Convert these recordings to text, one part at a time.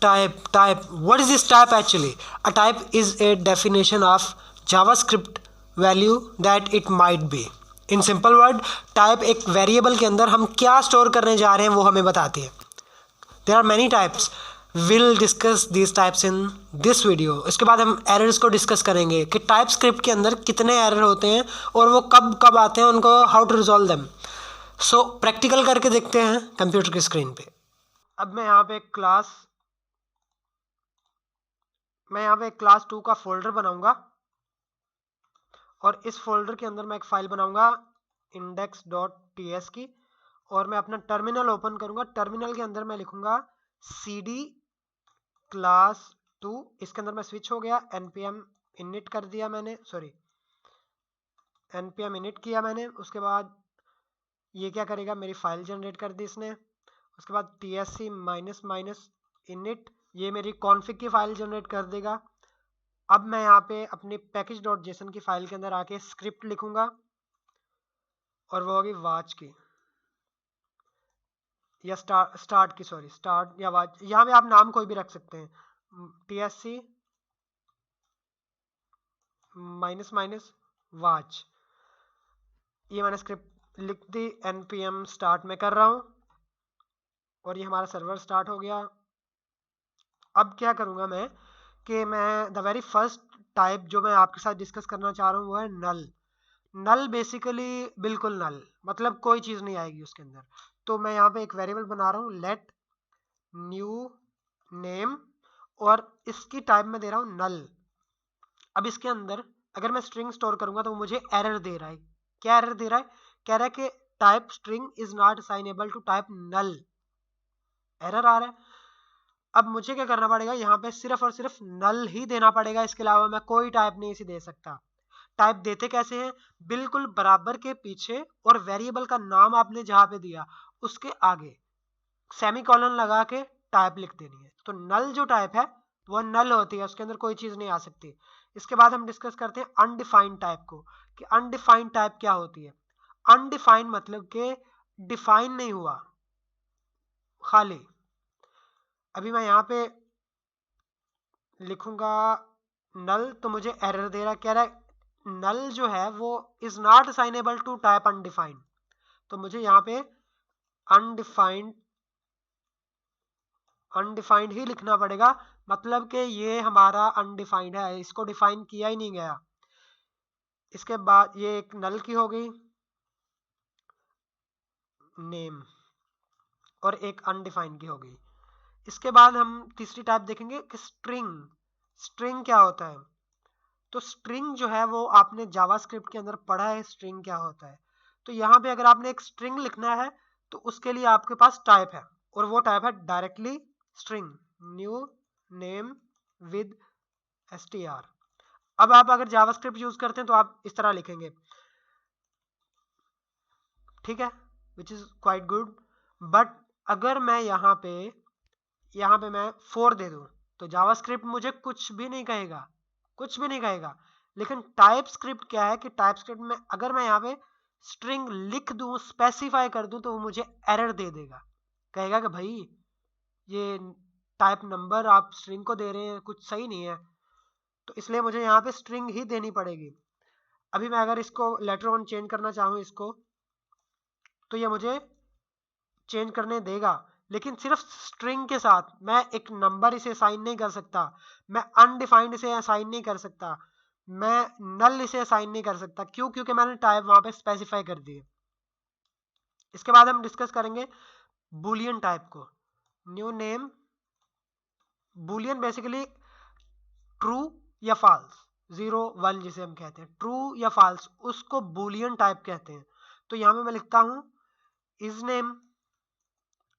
Type. What is this type actually? A type is a definition of JavaScript value that it might be. In simple word, type एक variable के अंदर हम क्या store करने जा रहे हैं वो हमें बताती है. There are many types. We'll discuss these types in this video. इसके बाद हम एरर्स को डिस्कस करेंगे कि टाइप स्क्रिप्ट के अंदर कितने एरर होते हैं और वो कब कब आते हैं, उनको how to resolve them. So practical करके देखते हैं कंप्यूटर की स्क्रीन पे. अब मैं यहाँ पे क्लास 2 का फोल्डर बनाऊंगा और इस फोल्डर के अंदर मैं एक फाइल बनाऊंगा index.ts की, और मैं अपना टर्मिनल ओपन करूंगा. टर्मिनल के अंदर मैं लिखूंगा cd class 2. इसके अंदर मैं स्विच हो गया, npm init कर दिया मैंने, npm init किया मैंने. उसके बाद ये क्या करेगा, मेरी फाइल जनरेट कर दी इसने. उसके बाद tsc -init, ये मेरी कॉन्फ़िग की फाइल जनरेट कर देगा. अब मैं यहाँ पे अपनी package.json की फाइल के अंदर आके स्क्रिप्ट लिखूंगा और वो होगी watch की या स्टार्ट की, स्टार्ट या watch. यहाँ पे आप नाम कोई भी रख सकते हैं, tsc -watch. ये मैंने स्क्रिप्ट लिख दी, npm स्टार्ट में कर रहा हूँ और ये हमारा सर्वर स्टार्ट हो गया. अब क्या करूँगा मैं कि मैं द वेरी फर्स्ट टाइप जो मैं आपके साथ डिस्कस करना चाह रहा हूँ वो है नल. नल बेसिकली बिल्कुल नल, मतलब कोई चीज़ नहीं आएगी उसके अंदर. तो मैं यहाँ पे एक वेरिएबल बना रहा हूँ लेट न्यू नेम और इसकी टाइप में दे रहा हूँ नल. अब इसके अंदर अगर मैं स्ट्रिंग स्टोर करूँगा तो मुझे एरर दे रहा है. क्या एरर दे रहा है? कह रहा है कि type string is not assignable to type null. Error आ रहा है. अब मुझे क्या करना पड़ेगा, यहाँ पे सिर्फ और सिर्फ नल ही देना पड़ेगा, इसके अलावा मैं कोई टाइप नहीं इसे दे सकता. टाइप देते कैसे हैं? बिल्कुल बराबर के पीछे और वेरिएबल का नाम आपने जहाँ पे दिया उसके आगे सेमीकोलन लगा के टाइप लिख देनी है. तो नल जो टाइप है वो नल होती है, उसके अंदर कोई चीज़ नहीं आ सकती. इसके बाद हम डिस्कस करते हैं अनडिफाइंड टाइप को, कि अनडिफाइंड टाइप क्या होती है. अनडिफाइंड मतलब कि डिफाइन नहीं हुआ, खाली. अभी मैं यहाँ पे लिखूंगा नल तो मुझे एरर दे रहा है, कह रहा है नल जो है वो is not assignable to type undefined. तो मुझे यहाँ पे अनडिफाइंड ही लिखना पड़ेगा, मतलब कि ये हमारा अनडिफाइंड है, इसको डिफाइन किया ही नहीं गया. इसके बाद ये एक नल की हो गई नेम और एक अनडिफाइंड की हो गई. इसके बाद हम तीसरी टाइप देखेंगे कि स्ट्रिंग क्या होता है. तो स्ट्रिंग जो है वो आपने जावास्क्रिप्ट के अंदर पढ़ा है स्ट्रिंग क्या होता है. तो यहाँ पे अगर आपने एक स्ट्रिंग लिखना है तो उसके लिए आपके पास टाइप है और वो टाइप है directly string new name with str. अब आप अगर जावास्क्रिप्ट यूज करते हैं तो आप इस तरह लिखेंगे, ठीक है, which is quite good. But अगर मैं यहाँ पे मैं 4 दे दूं तो जावास्क्रिप्ट मुझे कुछ भी नहीं कहेगा. लेकिन टाइप स्क्रिप्ट क्या है कि टाइप स्क्रिप्ट में अगर मैं यहाँ पे स्ट्रिंग लिख दूं, स्पेसिफाई कर दूं, तो वो मुझे एरर दे देगा. कहेगा कि भाई ये टाइप नंबर आप स्ट्रिंग को दे रहे हैं, कुछ सही नहीं है. तो इसलिए मुझे यहाँ पे स्ट्रिंग ही देनी पड़ेगी. अभी मैं अगर इसको लेटर ऑन चेंज करना चाहूँ इसको, तो ये मुझे चेंज करने देगा, लेकिन सिर्फ स्ट्रिंग के साथ. मैं एक नंबर इसे असाइन नहीं कर सकता, मैं अनडिफाइंड इसे असाइन नहीं कर सकता, मैं नल इसे असाइन नहीं कर सकता. क्यों? क्योंकि मैंने टाइप वहां पे स्पेसिफाई कर दी है. इसके बाद हम डिस्कस करेंगे बुलियन टाइप को. New name Boolean basically true या फॉल्स, 0 1 जिसे हम कहते हैं, ट्रू या फॉल्स, उसको बुलियन टाइप कहते हैं. तो यहाँ पे मैं लिखता हूँ इज नेम,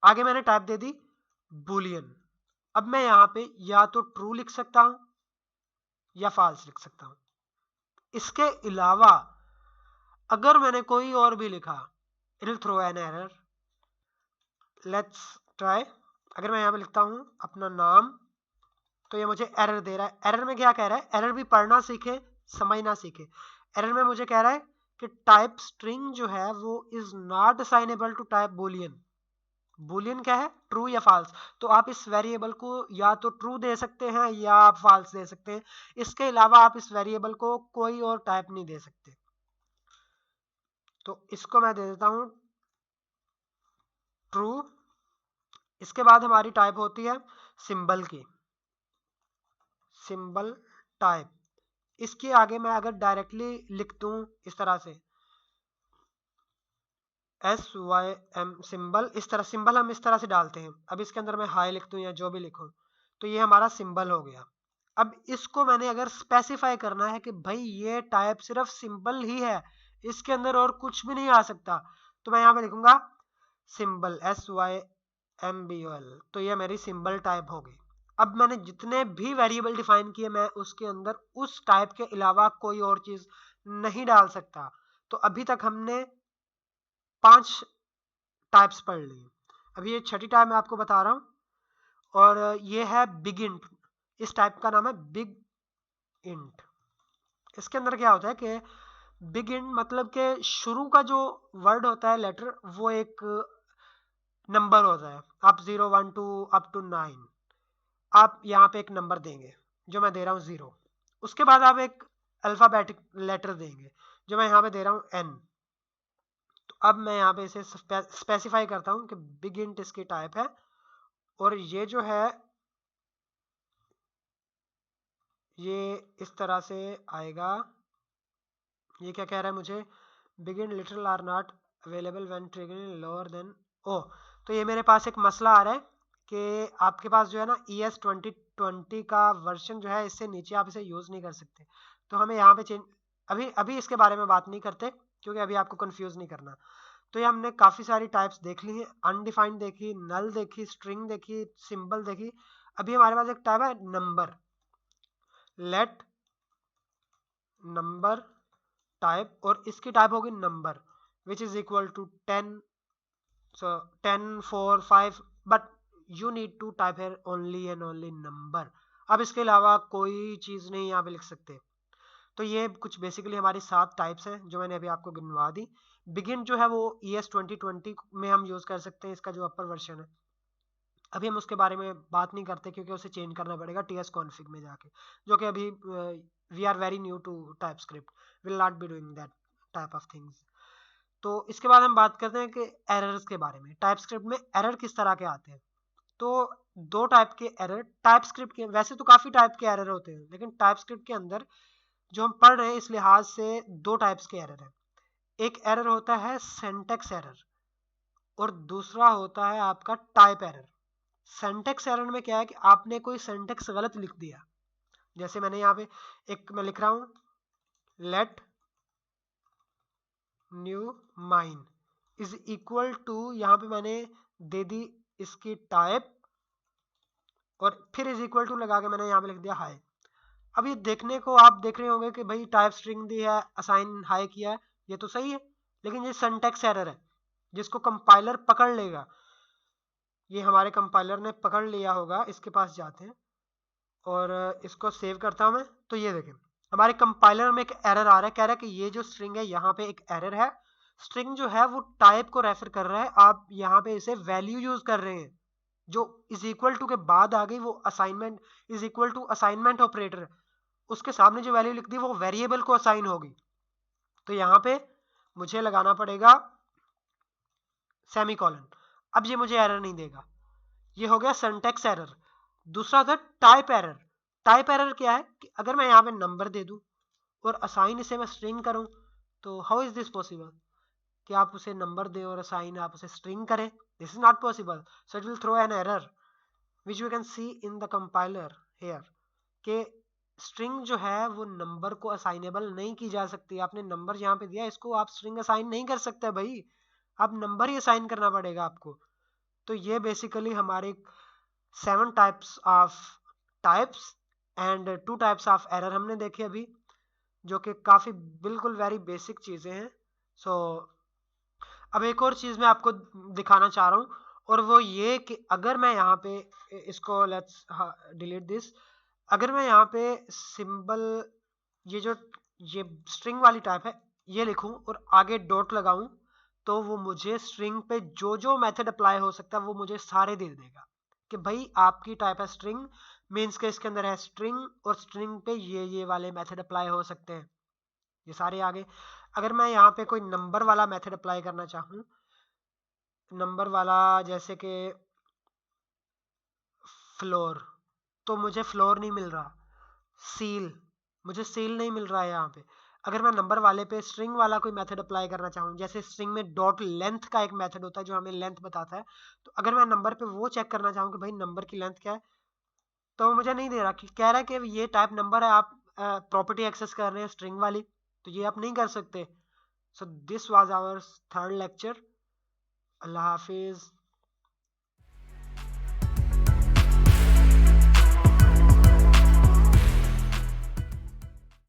आगे मैंने टाइप दे दी बुलियन. अब मैं यहाँ पे या तो ट्रू लिख सकता हूं या फॉल्स लिख सकता हूं. इसके अलावा अगर मैंने कोई और भी लिखा, it will throw an error. Let's try. अगर मैं यहाँ पे लिखता हूं अपना नाम तो ये मुझे एरर दे रहा है. एरर में क्या कह रहा है? एरर भी पढ़ना सीखे, समझना सीखे. एरर में मुझे कह रहा है कि टाइप स्ट्रिंग जो है वो is not assignable to type boolean. Boolean क्या है, ट्रू या फाल्स। तो आप इस वेरिएबल को या तो ट्रू दे सकते हैं या आप फाल्स दे सकते हैं। इसके अलावा आप इस वेरिएबल को कोई और टाइप नहीं दे सकते। तो इसको मैं दे देता हूं ट्रू। इसके बाद हमारी टाइप होती है सिंबल की, सिंबल टाइप। इसके आगे मैं अगर डायरेक्टली लिख दूं इस तरह से SYM सिंबल, इस तरह सिंबल हम इस तरह से डालते हैं। अब इसके अंदर मैं हाई लिख दूं या जो भी लिखूं तो ये हमारा सिंबल हो गया। अब इसको मैंने अगर स्पेसिफाई करना है कि भाई ये टाइप सिर्फ सिंबल ही है, इसके अंदर और कुछ भी नहीं आ सकता, तो मैं यहाँ पे लिखूंगा सिंबल SYMBOL। तो ये मेरी सिंबल टाइप हो गई। अब मैंने जितने भी वेरिएबल डिफाइन किए मैं उसके अंदर उस टाइप के अलावा कोई और चीज नहीं डाल सकता। तो अभी तक हमने 5 टाइप्स पढ़ ली। अभी ये छठी टाइप मैं आपको बता रहा हूँ और ये है बिग इंट। इस टाइप का नाम है बिग इंट। इसके अंदर क्या होता है कि बिग इंट मतलब कि शुरू का जो वर्ड होता है लेटर वो एक नंबर होता है। आप 0 1 2 अप टू 9 आप यहाँ पे एक नंबर देंगे जो मैं दे रहा हूँ 0। उसके बाद आप एक अल्फाबेटिक लेटर देंगे जो मैं यहाँ पे दे रहा हूँ N। तो अब मैं यहाँ पे इसे स्पेसिफाई करता हूँ कि बिग इंट इसकी टाइप है और ये जो है ये इस तरह से आएगा। ये क्या कह रहा है मुझे, big int literal are not available when triggering lower than O. तो ये मेरे पास एक मसला आ रहा है कि आपके पास जो है ना ES 2020 का वर्जन जो है इससे नीचे आप इसे यूज नहीं कर सकते। तो हमें यहाँ पे चेंज, अभी इसके बारे में बात नहीं करते क्योंकि अभी आपको कंफ्यूज नहीं करना। तो ये हमने काफी सारी टाइप्स देख ली हैं, अनडिफाइंड देखी, नल देखी, स्ट्रिंग देखी, सिंबल देखी। अभी हमारे पास एक टाइप है नंबर। लेट नंबर टाइप, और इसकी टाइप होगी number which is equal to 10। so 10 4 5 but you need to type है ओनली एंड ओनली नंबर। अब इसके अलावा कोई चीज नहीं यहाँ पे लिख सकते। तो ये कुछ बेसिकली हमारी 7 टाइप्स हैं जो मैंने अभी आपको गिनवा दी। बिगिन जो है वो ES 2020 में हम यूज कर सकते हैं, इसका जो अपर वर्जन है। अभी हम उसके बारे में बात नहीं करते क्योंकि उसे चेंज करना पड़ेगा TS कॉन्फ़िग में जाके, जो कि अभी we are very new to TypeScript, will not be doing that type of things. तो इसके बाद हम बात करते हैं कि एरर्स के बारे में। टाइपस्क्रिप्ट में एरर किस तरह के आते हैं। तो 2 टाइप के एरर टाइपस्क्रिप्ट के, वैसे तो काफी टाइप के एरर होते हैं लेकिन टाइपस्क्रिप्ट के अंदर जो हम पढ़ रहे हैं इस लिहाज से 2 टाइप्स के एरर हैं। एक एरर होता है सिंटैक्स एरर और दूसरा होता है आपका टाइप एरर। सिंटैक्स एरर में क्या है कि आपने कोई सिंटैक्स गलत लिख दिया। जैसे मैंने यहाँ पे एक मैं लिख रहा हूँ let new mine is equal to, यहाँ पे मैंने दे दी इसकी टाइप और फिर इज इक्वल टू लगा के मैंने यहाँ पे लिख दिया हाई। अब ये देखने को आप देख रहे होंगे कि भाई टाइप स्ट्रिंग दी है, असाइन हाई किया है, ये तो सही है, लेकिन ये सिंटैक्स एरर है जिसको कंपाइलर पकड़ लेगा। ये हमारे कंपाइलर ने पकड़ लिया होगा, इसके पास जाते हैं और इसको सेव करता हूं मैं। तो ये देखें हमारे कंपाइलर में एक एरर आ रहा है, कह रहा है कि ये जो स्ट्रिंग है यहाँ पे एक एरर है। स्ट्रिंग जो है वो टाइप को रेफर कर रहा है, आप यहाँ पे इसे वैल्यू यूज कर रहे हैं जो इज इक्वल टू के बाद आ गई वो assignment is equal to assignment operator, उसके सामने जो वैल्यू लिख दी वो वेरिएबल को असाइन होगी। तो यहाँ पे मुझे लगाना पड़ेगा सेमीकोलन। अब ये मुझे एरर नहीं देगा, ये हो गया सिंटैक्स एरर। दूसरा था टाइप एरर। टाइप एरर क्या है कि अगर मैं यहाँ पे नंबर दे दूं और असाइन इसे मैं स्ट्रिंग करूं, तो हाउ इज दिस पॉसिबल कि आप उसे नंबर दें और असाइन आप उसे स्ट्रिंग करें। This is not possible, so it will throw an error which you can see in the compiler here के स्ट्रिंग जो है वो नंबर को असाइनेबल नहीं की जा सकती। आपने नंबर यहाँ पे दिया, इसको आप स्ट्रिंग असाइन नहीं कर सकते भाई, आप नंबर ही असाइन करना पड़ेगा आपको। तो ये बेसिकली हमारे 7 types of types and 2 types of error हमने देखे अभी, जो कि काफी बिल्कुल वेरी बेसिक चीजें हैं। सो अब एक और चीज मैं आपको दिखाना चाह रहा हूँ और वो ये कि अगर मैं यहाँ पे इसको लेट्स डिलीट दिस, अगर मैं यहाँ पे सिंबल ये जो ये स्ट्रिंग वाली टाइप है ये लिखूं और आगे डॉट लगाऊं, तो वो मुझे स्ट्रिंग पे जो जो मेथड अप्लाई हो सकता है वो मुझे सारे दे देगा कि भाई आपकी टाइप है स्ट्रिंग, मीन्स के इसके अंदर है स्ट्रिंग, और स्ट्रिंग पे ये वाले मेथड अप्लाई हो सकते हैं, ये सारे आगे। अगर मैं यहाँ पे कोई नंबर वाला मेथड अप्लाई करना चाहूँ, नंबर वाला जैसे कि फ्लोर, तो मुझे फ्लोर नहीं मिल रहा। सील, मुझे सील नहीं मिल रहा है यहाँ पे। अगर मैं नंबर वाले पे स्ट्रिंग वाला कोई मेथड अप्लाई करना चाहूँ, जैसे स्ट्रिंग में डॉट लेंथ का एक मेथड होता है जो हमें लेंथ बताता है, तो अगर मैं नंबर पे वो चेक करना चाहूँ कि भाई नंबर की लेंथ क्या है, तो वो मुझे नहीं दे रहा, कि कह रहा है कि ये टाइप नंबर है, आप प्रॉपर्टी एक्सेस कर रहे हैं स्ट्रिंग वाली, तो ये आप नहीं कर सकते। So this was our third lecture. अल्लाह हाफिज।